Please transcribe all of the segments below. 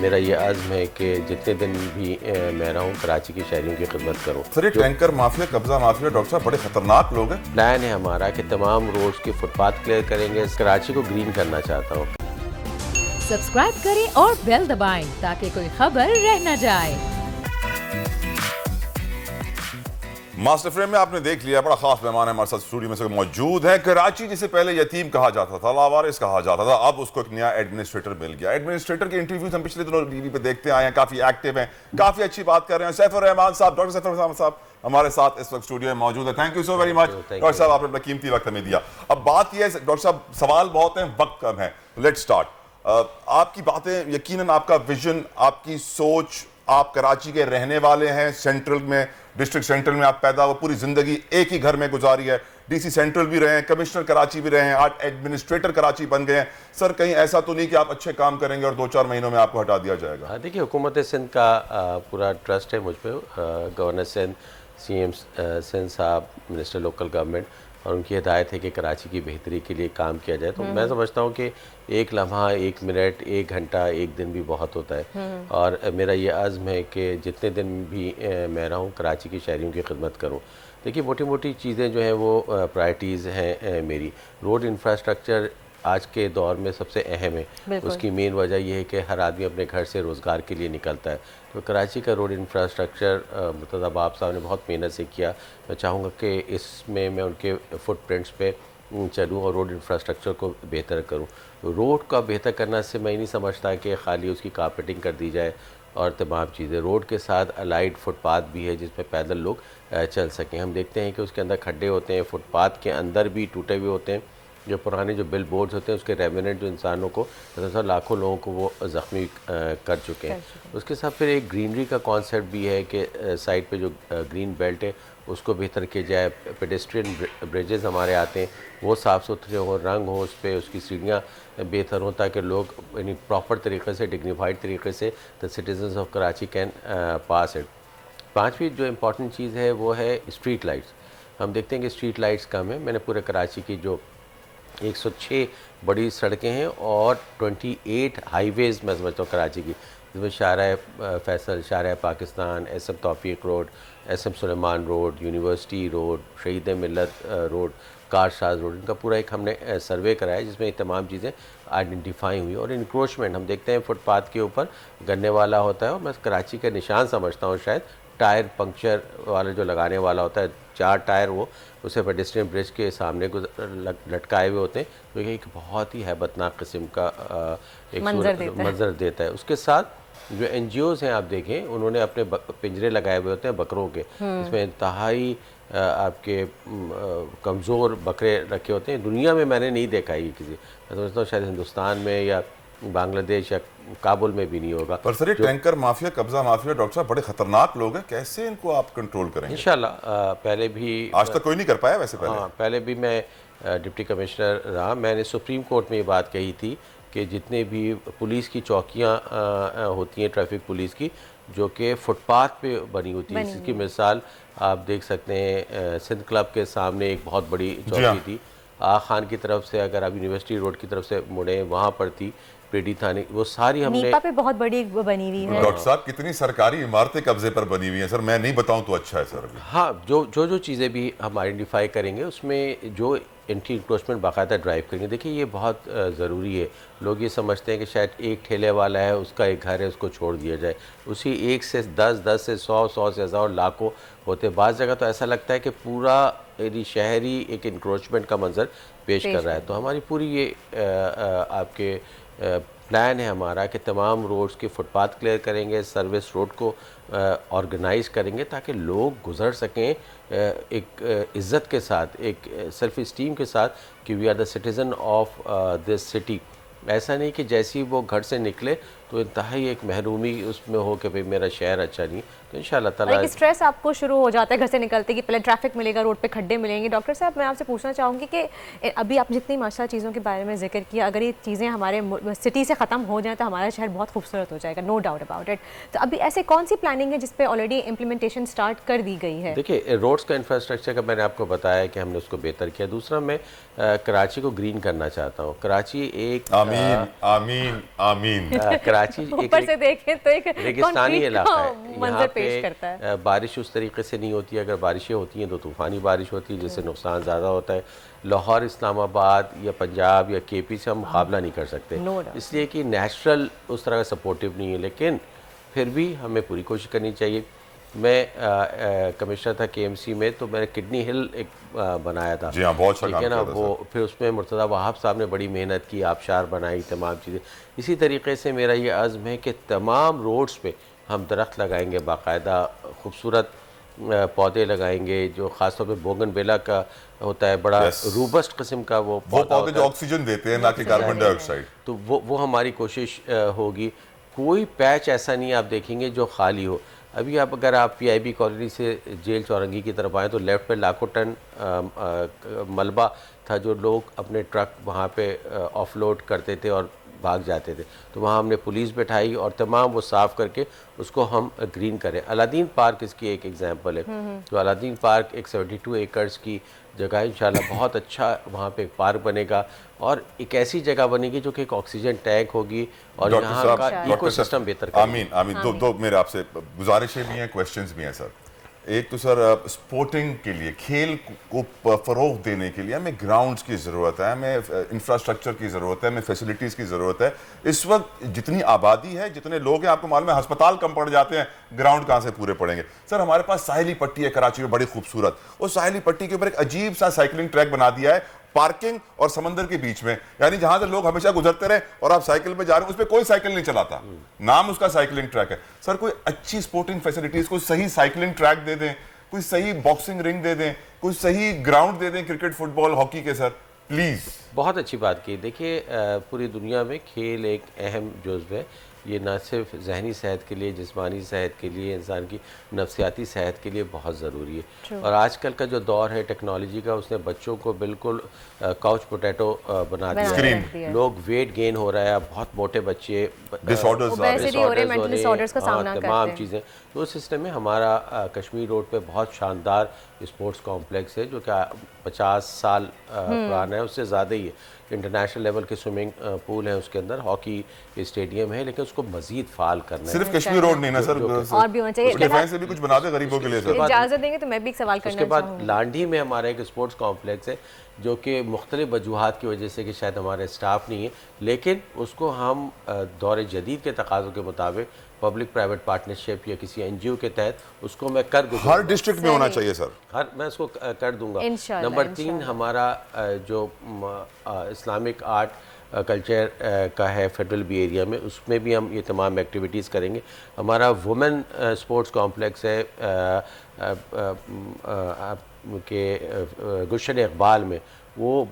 मेरा ये अज़्म है कि जितने दिन भी मैं रहूँ कराची के शहरियों की खिदमत करूँ। सर, ये टैंकर माफिया, कब्जा माफिया, डॉक्टर साहब बड़े खतरनाक लोग हैं। प्लान है हमारा कि तमाम रोड्स के फुटपाथ क्लियर करेंगे, कराची को ग्रीन करना चाहता हूँ। सब्सक्राइब करें और बेल दबाएं ताकि कोई खबर रह न जाए। मास्टर फ्रेम में आपने देख लिया, बड़ा खास मेहमान है हमारे साथ स्टूडियो में से मौजूद है। कराची जिसे पहले यतीम कहा जाता था, लावारिस कहा जाता था, अब उसको एक नया एडमिनिस्ट्रेटर मिल गया। एडमिनिस्ट्रेटर के इंटरव्यूज हम पिछले दिनों टीवी पे देखते आए हैं, काफी एक्टिव हैं, काफी अच्छी बात कर रहे हैं। सैफुर रहमान साहब, डॉक्टर सैफुर रहमान साहब हमारे साथ इस वक्त स्टूडियो में मौजूद है। Thank you so very much doctor साहब, आपने अपना कीमती वक्त हमें दिया। अब बात यह है डॉक्टर साहब, सवाल बहुत हैं, वक्त कम है, लेट्स स्टार्ट। आपकी बातें, यकीनन आपका विजन, आपकी सोच, आप कराची के रहने वाले हैं, सेंट्रल में, डिस्ट्रिक्ट सेंट्रल में आप पैदा हुए, पूरी जिंदगी एक ही घर में गुजारी है, डीसी सेंट्रल भी रहे हैं, कमिश्नर कराची भी रहे हैं, आज एडमिनिस्ट्रेटर कराची बन गए हैं। सर, कहीं ऐसा तो नहीं कि आप अच्छे काम करेंगे और 2-4 महीनों में आपको हटा दिया जाएगा? हाँ, देखिए, हुकूमत सिंध का पूरा ट्रस्ट है मुझ पर। गवर्नर सिंध, CM सिंध साहब, मिनिस्टर लोकल गवर्नमेंट, और उनकी हिदायत है कि कराची की बेहतरी के लिए काम किया जाए। तो मैं समझता हूँ कि एक लम्हा, 1 मिनट, 1 घंटा, 1 दिन भी बहुत होता है। और मेरा ये अज़्म है कि जितने दिन भी मैं रहूँ कराची के शहरियों की खिदमत करूँ। देखिए, मोटी मोटी चीज़ें जो हैं वो प्रायोरिटीज़ हैं मेरी। रोड इंफ्रास्ट्रक्चर आज के दौर में सबसे अहम है। उसकी मेन वजह यह है कि हर आदमी अपने घर से रोज़गार के लिए निकलता है। तो कराची का रोड इंफ्रास्ट्रक्चर मुर्तज़ा बाब साहब ने बहुत मेहनत से किया। मैं चाहूँगा कि इसमें मैं उनके फुटप्रिंट्स पे चलूँ और रोड इंफ्रास्ट्रक्चर को बेहतर करूँ। रोड का बेहतर करना से मैं नहीं समझता कि खाली उसकी कारपेटिंग कर दी जाए और तमाम चीज़ें। रोड के साथ अलाइड फुटपाथ भी है जिसमें पैदल लोग चल सकें। हम देखते हैं कि उसके अंदर खड्डे होते हैं, फुटपाथ के अंदर भी टूटे हुए होते हैं। जो पुराने जो बिल बोर्ड्स होते हैं उसके रेमिनेंट जो इंसानों को, लाखों लोगों को वो ज़ख्मी कर चुके हैं। उसके साथ फिर एक ग्रीनरी का कॉन्सेप्ट भी है कि साइड पे जो ग्रीन बेल्ट है उसको बेहतर किया जाए। पेडेस्ट्रियन ब्रिजेज़ हमारे आते हैं, वो साफ़ सुथरे हों, रंग हो उस पर, उसकी सीढ़ियाँ बेहतर हों ताकि लोग यानी प्रॉपर तरीके से, डिग्निफाइड तरीके से the citizens of Karachi can pass it. पाँचवीं जो इम्पॉर्टेंट चीज़ है वो है स्ट्रीट लाइट्स। हम देखते हैं कि स्ट्रीट लाइट्स कम है। मैंने पूरे कराची की जो 106 बड़ी सड़कें हैं और 28 हाईवेज़ मैं समझता हूँ कराची की, जिसमें Shahrah Faisal, Shahrah Pakistan, SM Taufiq road, SM Sulaiman road, university road, Shaheed Millat road, कारशाज road, इनका पूरा एक हमने सर्वे कराया जिसमें ये तमाम चीज़ें आइडेंटिफाई हुई। और इंक्रोचमेंट हम देखते हैं फुटपाथ के ऊपर गन्ने वाला होता है, और मैं कराची का निशान समझता हूँ शायद टायर पंक्चर वाला जो लगाने वाला होता है, 4 टायर वो उसे पेडेस्ट्रियन ब्रिज के सामने को लटकाए हुए होते हैं, जो एक बहुत ही हैबतनाक किस्म का एक मंजर देता है। उसके साथ जो NGOs हैं आप देखें, उन्होंने अपने पिंजरे लगाए हुए होते हैं बकरों के, इसमें इंतहाई आपके कमज़ोर बकरे रखे होते हैं। दुनिया में मैंने नहीं देखा ये किसी, मैं समझता हूँ शायद हिंदुस्तान में या बांग्लादेश या काबुल में भी नहीं होगा। पर सर, ये टैंकर माफिया, कब्जा माफिया, डॉक्टर साहब बड़े खतरनाक लोग हैं, कैसे इनको आप कंट्रोल करेंगे? इंशाल्लाह पहले भी, आज तक कोई नहीं कर पाया वैसे पहले। हाँ, पहले भी मैं डिप्टी कमिश्नर रहा, मैंने सुप्रीम कोर्ट में ये बात कही थी कि जितने भी पुलिस की चौकियाँ होती हैं, ट्रैफिक पुलिस की, जो कि फुटपाथ पे बनी होती है, इसकी मिसाल आप देख सकते हैं सिंध क्लब के सामने एक बहुत बड़ी चौकी थी। आग खान की तरफ से अगर आप यूनिवर्सिटी रोड की तरफ से मुड़े, वहाँ पर थी पेडी थाने, वो सारी हमने नीपा पे बहुत बड़ी बनी हुई है। डॉक्टर साहब, कितनी सरकारी इमारतें कब्जे पर बनी हुई हैं सर, मैं नहीं बताऊं तो अच्छा है सर। हाँ, जो चीज़ें भी हम आइडेंटिफाई करेंगे उसमें जो एंटी इंक्रोचमेंट बाकायदा ड्राइव करेंगे। देखिए, ये बहुत ज़रूरी है। लोग ये समझते हैं कि शायद एक ठेले वाला है, उसका एक घर है, उसको छोड़ दिया जाए। उसी 1 से 10, 10 से 100, 100 से 1000 लाखों होते। बाज़ जगह तो ऐसा लगता है कि पूरा यदि शहरी एक इंक्रोचमेंट का मंजर पेश कर रहा है। तो हमारी पूरी ये आपके प्लान है हमारा कि तमाम रोड्स के फुटपाथ क्लियर करेंगे, सर्विस रोड को ऑर्गेनाइज करेंगे ताकि लोग गुजर सकें एक इज़्ज़त के साथ, एक सेल्फ इस्टीम के साथ कि we are the citizen of this city. ऐसा नहीं कि जैसे ही वो घर से निकले तो इंतहाई एक महरूमी उसमें हो कि भाई मेरा शहर अच्छा नहीं। तो इंशाल्लाह ताला एक स्ट्रेस आपको शुरू हो जाता है घर से निकलते कि पहले ट्रैफिक मिलेगा, रोड पे खड्डे मिलेंगे। डॉक्टर साहब, मैं आपसे पूछना चाहूँगी कि अभी आप जितनी माशा चीज़ों के बारे में जिक्र किया, अगर ये चीज़ें हमारे सिटी से ख़त्म हो जाएँ तो हमारा शहर बहुत खूबसूरत हो जाएगा, नो डाउट अबाउट इट। तो अभी ऐसे कौन सी प्लानिंग है जिस पर ऑलरेडी इम्प्लीमेंटेशन स्टार्ट कर दी गई है? देखिए, रोड्स का इंफ्रास्ट्रक्चर का मैंने आपको बताया कि हमने उसको बेहतर किया। दूसरा, मैं कराची को ग्रीन करना चाहता हूँ। कराची एक आमीन आमीन आमीन। कराची ऊपर से देखें तो एक रेगिस्तानी concrete इलाका का है। मंजर यहाँ पेश करता है। पे बारिश उस तरीके से नहीं होती है। अगर बारिशें होती हैं तो तूफ़ानी बारिश होती है, जिससे नुकसान ज़्यादा होता है। लाहौर, इस्लामाबाद या पंजाब या केपी से हम मुकाबला नहीं कर सकते, No doubt। इसलिए कि नेचुरल उस तरह का सपोर्टिव नहीं है। लेकिन फिर भी हमें पूरी कोशिश करनी चाहिए। मैं कमिश्नर था KMC में, तो मैंने किडनी हिल एक बनाया था। जी हाँ, बहुत अच्छा ठीक काम है ना। किया था वो फिर उसमें मुर्तज़ा वहाब साहब ने बड़ी मेहनत की, आबशार बनाई, तमाम चीज़ें। इसी तरीके से मेरा ये अज़्म है कि तमाम रोड्स पे हम दरख्त लगाएंगे, बाकायदा खूबसूरत पौधे लगाएंगे, जो ख़ासतौर पे बोगनवेला का होता है, बड़ा Yes। रूबस्ट किस्म का वो वो पौधा पौधे होता जो है। ऑक्सीजन देते हैं, ना कि कार्बन डाइऑक्साइड। तो वो हमारी कोशिश होगी। कोई पैच ऐसा नहीं आप देखेंगे जो खाली हो। अभी अगर आप PIB कॉलोनी से जेल चौरंगी की तरफ आएँ तो लेफ़्ट पे लाखों टन मलबा था, जो लोग अपने ट्रक वहाँ पे ऑफलोड करते थे और भाग जाते थे। तो वहाँ हमने पुलिस बैठाई और तमाम वो साफ़ करके उसको हम ग्रीन करें। अलादीन पार्क इसकी एक एग्जांपल है। तो अलादीन पार्क एक 72 एकड़्स की जगह है। इंशाल्लाह बहुत अच्छा वहाँ पे एक पार्क बनेगा और एक ऐसी जगह बनेगी जो कि एक ऑक्सीजन टैंक होगी और डॉक्टर यहाँ साहब, का डॉक्टर इकोसिस्टम साहब, बेहतर करेगी। आमीन आमीन। दो मेरे आपसे गुजारिशें भी हैं, क्वेश्चंस भी हैं सर। एक तो सर, स्पोर्टिंग के लिए, खेल को फ़रोग़ देने के लिए हमें ग्राउंड्स की ज़रूरत है, हमें इंफ्रास्ट्रक्चर की ज़रूरत है, हमें फैसिलिटीज़ की ज़रूरत है। इस वक्त जितनी आबादी है, जितने लोग हैं, आपको मालूम है अस्पताल कम पड़ जाते हैं, ग्राउंड कहाँ से पूरे पड़ेंगे। सर हमारे पास साहिली पट्टी है कराची में, बड़ी खूबसूरत। उस साहिली पट्टी के ऊपर एक अजीब सा साइकिलिंग ट्रैक बना दिया है, पार्किंग और समंदर के बीच में, यानी जहां से लोग हमेशा गुजरते रहे और आप साइकिल पे जा रहे हैं, उस पर कोई साइकिल नहीं चलाता, नाम उसका साइकिलिंग ट्रैक है। सर कोई अच्छी स्पोर्टिंग फैसिलिटीज, कोई सही साइकिलिंग ट्रैक दे दें, कोई सही बॉक्सिंग रिंग दे दें, कोई सही ग्राउंड दे दें क्रिकेट, फुटबॉल, हॉकी के सर, प्लीज। बहुत अच्छी बात की। देखिए पूरी दुनिया में खेल एक अहम जुज़्व है। ये ना सिर्फ जहनी सेहत के लिए, जिस्मानी सेहत के लिए, इंसान की नफ्सियाती सेहत के लिए बहुत ज़रूरी है। और आजकल का जो दौर है टेक्नोलॉजी का, उसने बच्चों को बिल्कुल काउच पोटैटो बना दिया है। लोग वेट गेन हो रहा है, बहुत मोटे बच्चे, डिसऑर्डर्स का सामना तमाम करते हैं। चीज़ें। तो उस सिस्टम में हमारा कश्मीर रोड पे बहुत शानदार स्पोर्ट्स कॉम्प्लेक्स है, जो कि 50 साल पुराना है, उससे ज़्यादा ही है। इंटरनेशनल लेवल के स्विमिंग पूल है उसके अंदर, हॉकी स्टेडियम है, लेकिन उसको मजीद फाल करना है। सिर्फ कश्मीर रोड नहीं ना सर, और भी होना चाहिए। डिफेंस से भी कुछ बना दे गरीबों के लिए सर। इजाजत देंगे तो मैं भी एक सवाल करना उसके बाद चाहूँगी। लांडी में हमारा एक स्पोर्ट्स कॉम्प्लेक्स है, जो कि मुख्तलिफ वजूहात की वजह से कि शायद हमारे स्टाफ नहीं है, लेकिन उसको हम दौर जदीद के तकाज़ों के मुताबिक पब्लिक प्राइवेट पार्टनरशिप या किसी NGO के तहत उसको मैं कर दूँगा। हर डिस्ट्रिक्ट में होना चाहिए सर, मैं उसको कर दूंगा। इंशाल्लाह, नंबर 3 हमारा जो इस्लामिक आर्ट कल्चर का है फेडरल बी एरिया में, उसमें भी हम ये तमाम एक्टिविटीज़ करेंगे। हमारा वुमेन स्पोर्ट्स कॉम्प्लेक्स है के गुलशन इकबाल में, वो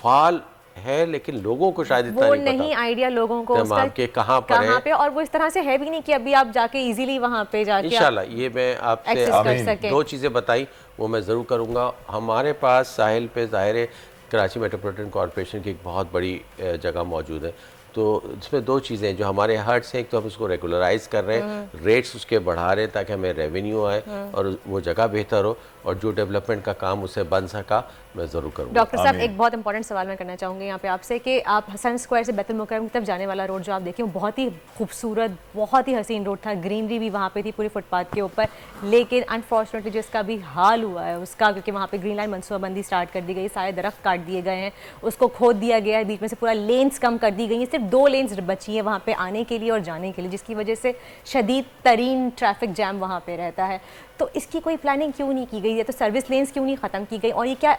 फाल है, लेकिन लोगों को शायद इतना वो नहीं पता आइडिया लोगों को तमाम उसका के कहाँ पर है। पे, और वो इस तरह से है भी नहीं कि अभी आप जाके इजीली वहाँ पे जाके इंशाल्लाह ये मैं आपसे एक्सेस कर सकें। 2 चीज़ें बताई, वो मैं ज़रूर करूँगा। हमारे पास साहिल पे ज़ाहिर है कराची मेट्रोपॉलिटन कॉरपोरेशन की एक बहुत बड़ी जगह मौजूद है। तो इसमें 2 चीज़ें हैं जो हमारे हर्ट्स हैं। एक तो हम उसको रेगुलराइज कर रहे हैं, रेट्स उसके बढ़ा रहे हैं ताकि हमें रेवेन्यू आए और वो जगह बेहतर हो, और जो डेवलपमेंट का काम उसे बन सका मैं ज़रूर करूँगा। डॉक्टर साहब एक बहुत इंपॉर्टेंट सवाल मैं करना चाहूँगी यहाँ पे आपसे कि आप हसन स्क्वायर से बैतुल मुकर्रम की तरफ जाने वाला रोड जो आप देखें, वो बहुत ही खूबसूरत, बहुत ही हसीन रोड था, ग्रीनरी भी वहाँ पे थी पूरी फुटपाथ के ऊपर, लेकिन अनफॉर्चुनेटली जिसका भी हाल हुआ है उसका, क्योंकि वहाँ पे ग्रीन लाइन मनसूबाबंदी स्टार्ट कर दी गई, सारे दरख्त काट दिए गए हैं, उसको खोद दिया गया है, बीच में से पूरा लेन्स कम कर दी गई है, सिर्फ 2 लेन्स बची हैं वहाँ पे आने के लिए और जाने के लिए, जिसकी वजह से शदीद तरीन ट्रैफिक जैम वहाँ पे रहता है। तो इसकी कोई प्लानिंग क्यों नहीं की गई है? तो सर्विस लेन्स क्यों नहीं ख़त्म की गई? और ये क्या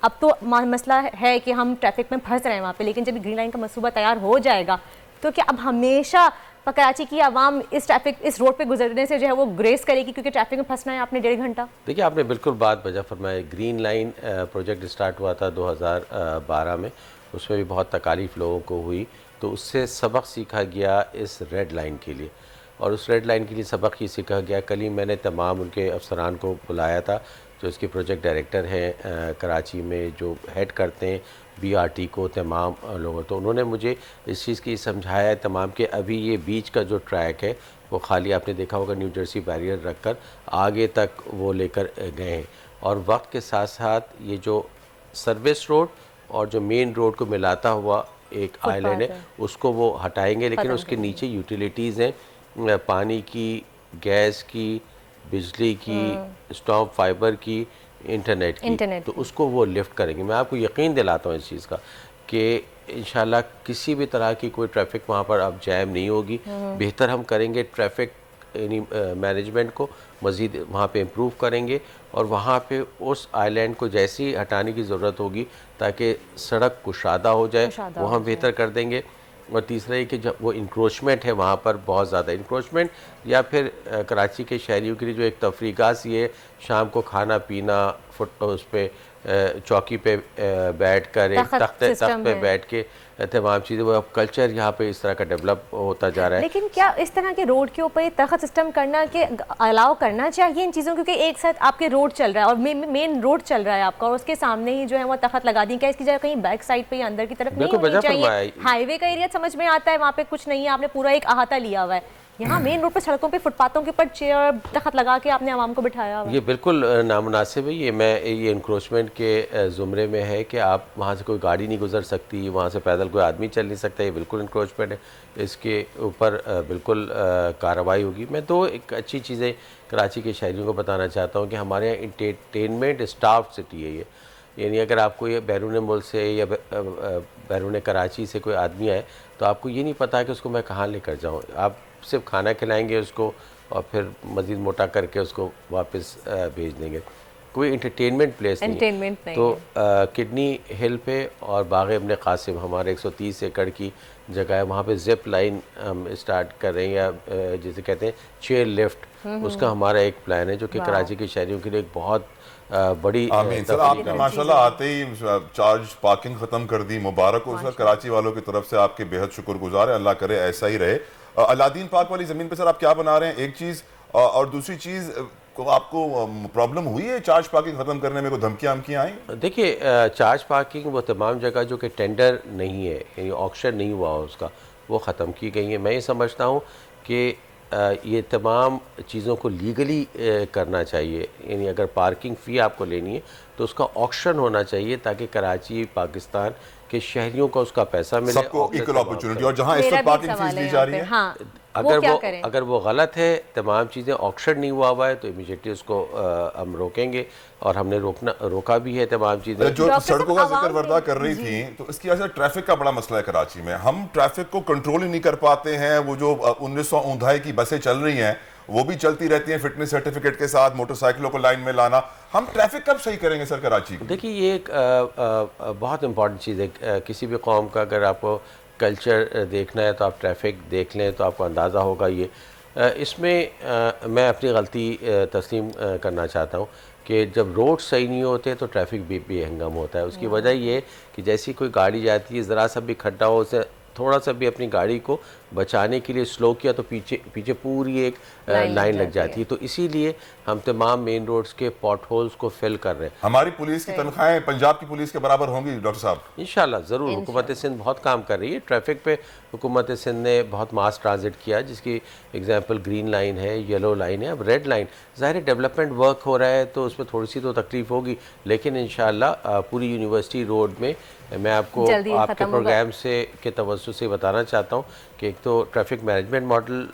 अब तो मसला है कि हम ट्रैफिक में फंस रहे हैं वहाँ पे, लेकिन जब ग्रीन लाइन का मंसूबा तैयार हो जाएगा तो क्या अब हमेशा कराची की आवाम इस रोड पे गुजरने से जो है वो ग्रेस करेगी, क्योंकि ट्रैफिक में फंसना है आपने 1.5 घंटा? देखिए आपने बिल्कुल बात वजह फरमाई। ग्रीन लाइन प्रोजेक्ट स्टार्ट हुआ था 2012 में, उसमें भी बहुत तकालीफ लोगों को हुई, तो उससे सबक सीखा गया इस रेड लाइन के लिए, और उस रेड लाइन के लिए सबक ही सीखा गया। कल ही मैंने तमाम उनके अफसरान को बुलाया था जो इसके प्रोजेक्ट डायरेक्टर हैं कराची में, जो हेड करते हैं BRT को, तमाम लोगों, तो उन्होंने मुझे इस चीज़ की समझाया तमाम कि अभी ये बीच का जो ट्रैक है वो खाली, आपने देखा होगा न्यू जर्सी बैरियर रख कर आगे तक वो लेकर गए हैं, और वक्त के साथ साथ ये जो सर्विस रोड और जो मेन रोड को मिलाता हुआ एक आइलैंड है उसको वो हटाएंगे, लेकिन उसके नीचे यूटिलिटीज़ हैं पानी की, गैस की, बिजली की, स्टॉम फाइबर की, इंटरनेट की, तो उसको वो लिफ्ट करेंगे। मैं आपको यकीन दिलाता हूँ इस चीज़ का कि इंशाल्लाह किसी भी तरह की कोई ट्रैफिक वहाँ पर अब जैम नहीं होगी। बेहतर हम करेंगे ट्रैफिक मैनेजमेंट को, मज़ीद वहाँ पे इम्प्रूव करेंगे और वहाँ पे उस आइलैंड को जैसी हटाने की ज़रूरत होगी ताकि सड़क कुशादा हो जाए वो हम बेहतर कर देंगे। और तीसरा ये कि जब वो इंक्रोचमेंट है वहाँ पर बहुत ज़्यादा इंक्रोचमेंट, या फिर कराची के शहरियों के लिए जो एक तफरीगाह सी है, शाम को खाना पीना फुट उस पर चौकी पे बैठ कर एक तख्त पे बैठ के तमाम चीज़ें, वो अब कल्चर यहाँ पे इस तरह का डेवलप होता जा रहा है। लेकिन क्या इस तरह के रोड के ऊपर तख्त सिस्टम करना के अलाउ करना चाहिए इन चीज़ों, क्योंकि एक साथ आपके रोड चल रहा है और मेन रोड चल रहा है आपका और उसके सामने ही जो है वो तख्त लगा दी, क्या इसकी जगह कहीं बैक साइड पे या अंदर की तरफ नहीं होनी चाहिए? हाईवे का एरिया समझ में आता है, वहाँ पे कुछ नहीं है, आपने पूरा एक अहाता लिया हुआ है। यहाँ मेन रोड पर सड़कों पे फुटपाथों के ऊपर चेयर तख्त लगा के आपने आवाम को बिठाया हुआ। ये बिल्कुल नामुनासिब है। ये इंक्रोचमेंट के ज़ुमरे में है कि आप वहाँ से कोई गाड़ी नहीं गुजर सकती, वहाँ से पैदल कोई आदमी चल नहीं सकता, ये बिल्कुल इंक्रोचमेंट है। इसके ऊपर बिल्कुल कार्रवाई होगी। मैं तो एक अच्छी चीज़ें कराची के शहरियों को बताना चाहता हूँ कि हमारे यहाँ इंटरटेनमेंट स्टाफ सिटी है ये, यानी अगर आपको ये बैरून मुल्क से या बैरून कराची से कोई आदमी आए तो आपको ये नहीं पता कि उसको मैं कहाँ लेकर जाऊँ। आप सिर्फ खाना खिलाएंगे उसको और फिर मज़ीद मोटा करके उसको वापस भेज देंगे। कोई इंटरटेनमेंट प्लेस नहीं है। तो किडनी हिल पे और बाग़ इब्न क़ासिम हमारे 130 एकड़ की जगह है, वहाँ पे जिप लाइन हम स्टार्ट कर रहे हैं, या जिसे कहते हैं चेयर लिफ्ट, उसका हमारा एक प्लान है जो कि कराची के शहरियों के लिए एक बहुत बड़ी। आमीन सर, आपने माशाल्लाह आते ही चार्ज पार्किंग ख़त्म कर दी, मुबारक हो सर। कराची वालों की तरफ से आपके बेहद शुक्रगुजार है, अल्लाह करे ऐसा ही रहे। अलादीन पार्क वाली ज़मीन पे सर आप क्या बना रहे हैं, एक चीज़, और दूसरी चीज़ को आपको प्रॉब्लम हुई है चार्ज पार्किंग ख़त्म करने में, कोई धमकियाँ आई? देखिए चार्ज पार्किंग वो तमाम जगह जो कि टेंडर नहीं है, यानी ऑक्शन नहीं हुआ उसका, वो ख़त्म की गई है। मैं ये समझता हूँ कि ये तमाम चीज़ों को लीगली करना चाहिए, यानी अगर पार्किंग फ़ी आपको लेनी है तो उसका ऑक्शन होना चाहिए ताकि कराची पाकिस्तान के शहरियों को उसका पैसा मिले, सबको इक्वल अपॉर्चुनिटी। और जहाँ इस वक्त पार्किंग फीस ली जा रही है, हाँ, अगर वो गलत है, तमाम चीज़ें ऑक्शन नहीं हुआ हुआ है तो इमीडिएटली उसको हम रोकेंगे और हमने रोका भी है तमाम चीज़ें। जो सड़कों का जिक्र वर्दा कर रही थी, तो इसकी वजह से ट्रैफिक का बड़ा मसला है कराची में। हम ट्रैफिक को कंट्रोल ही नहीं कर पाते हैं। वो जो 1900 की बसें चल रही हैं वो भी चलती रहती हैं फिटनेस सर्टिफिकेट के साथ, मोटरसाइकिलों को लाइन में लाना। हम ट्रैफिक कब सही करेंगे सर कराची को? देखिए ये एक बहुत इंपॉर्टेंट चीज़ है। किसी भी कौम का अगर आपको कल्चर देखना है तो आप ट्रैफिक देख लें तो आपको अंदाज़ा होगा। ये इसमें मैं अपनी गलती तस्लीम करना चाहता हूँ कि जब रोड सही नहीं होते तो ट्रैफिक भी बेहंगम होता है। उसकी वजह ये कि जैसी कोई गाड़ी जाती है, ज़रा सा भी खड्डा हो, उसे थोड़ा सा भी अपनी गाड़ी को बचाने के लिए स्लो किया तो पीछे पूरी एक लाइन लग जाती है। तो इसीलिए हम तमाम मेन रोड्स के पॉट होल्स को फिल कर रहे हैं। हमारी पुलिस की तनख्वाहें पंजाब की पुलिस के बराबर होंगी डॉक्टर साहब? इंशाल्लाह ज़रूर। हुकूमत सिंध बहुत काम कर रही है ट्रैफिक पे। हुकूमत सिंध ने बहुत मास ट्रांजिट किया, जिसकी एग्जांपल ग्रीन लाइन है, येलो लाइन है, अब रेड लाइन। ज़ाहिर डेवलपमेंट वर्क हो रहा है तो उसमें थोड़ी सी तो तकलीफ होगी, लेकिन इंशाल्लाह पूरी यूनिवर्सिटी रोड में मैं आपको आपके प्रोग्राम से के तवज्जो से बताना चाहता हूँ कि एक तो ट्रैफिक मैनेजमेंट मॉडल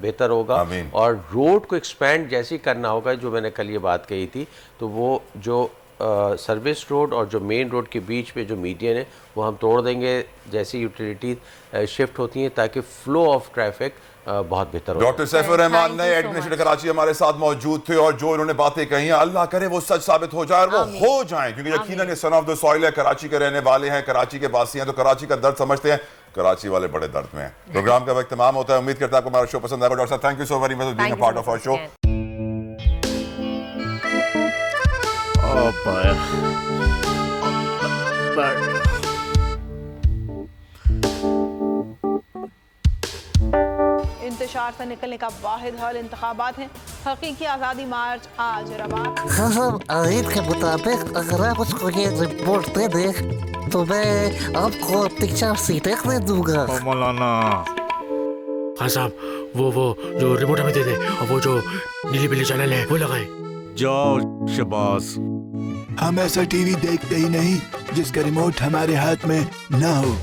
बेहतर होगा और रोड को एक्सपेंड जैसे ही करना होगा। जो मैंने कल ये बात कही थी, तो वो जो सर्विस रोड और जो मेन रोड के बीच में जो मीडियन है वो हम तोड़ देंगे जैसे यूटिलिटीज शिफ्ट होती हैं, ताकि फ्लो ऑफ ट्रैफिक बहुत बेहतर हो। डॉक्टर सैफुर रहमान नए एडमिनिस्ट्रेटर कराची हमारे साथ मौजूद थे और जो इन्होंने बातें कही हैं अल्लाह करे वो सच साबित हो जाए और वो हो जाए, क्योंकि यकीनन ये सन ऑफ द सॉइल है, कराची के रहने वाले हैं, कराची के वासी हैं, तो कराची का दर्द समझते हैं। कराची वाले बड़े दर्द में हैं। प्रोग्राम का वक्त तमाम होता है। उम्मीद करता है आपको हमारा शो पसंद आएगा। डॉक्टर साहब thank you so very much for being a part of our show. इंतशार से निकलने का वाहिद हल इंतखाबात हैं। हकीकी आज़ादी मार्च आज रवा। हाँ साहब, आयत के मुताबिक अगर आप उसको ये रिपोर्ट दे दें तो मैं आपको 3-4 सीटें खरीद दूंगा। मौलाना हाँ साहब, वो जो रिमोट हमें दे दे और वो जो नीली पीली चैनल है वो लगाए। जाओ शबाज। हम ऐसा टीवी देखते ही नहीं जिसका रिमोट हमारे हाथ में ना हो।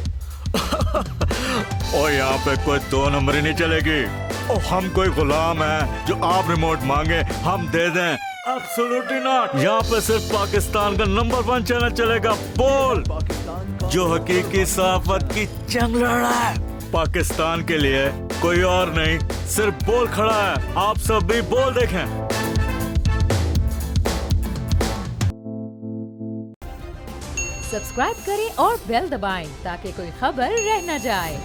और यहाँ पे कोई 2 नंबर ही नहीं चलेगी। और हम कोई गुलाम है जो आप रिमोट मांगे हम दे दें? Absolutely not. यहाँ पे सिर्फ पाकिस्तान का नंबर 1 चैनल चलेगा, बोल, जो हकीकी सहाफत की जंग लड़ रहा है। पाकिस्तान के लिए कोई और नहीं, सिर्फ बोल खड़ा है। आप सब भी बोल देखें। सब्सक्राइब करें और बेल दबाएं ताकि कोई खबर रह न जाए।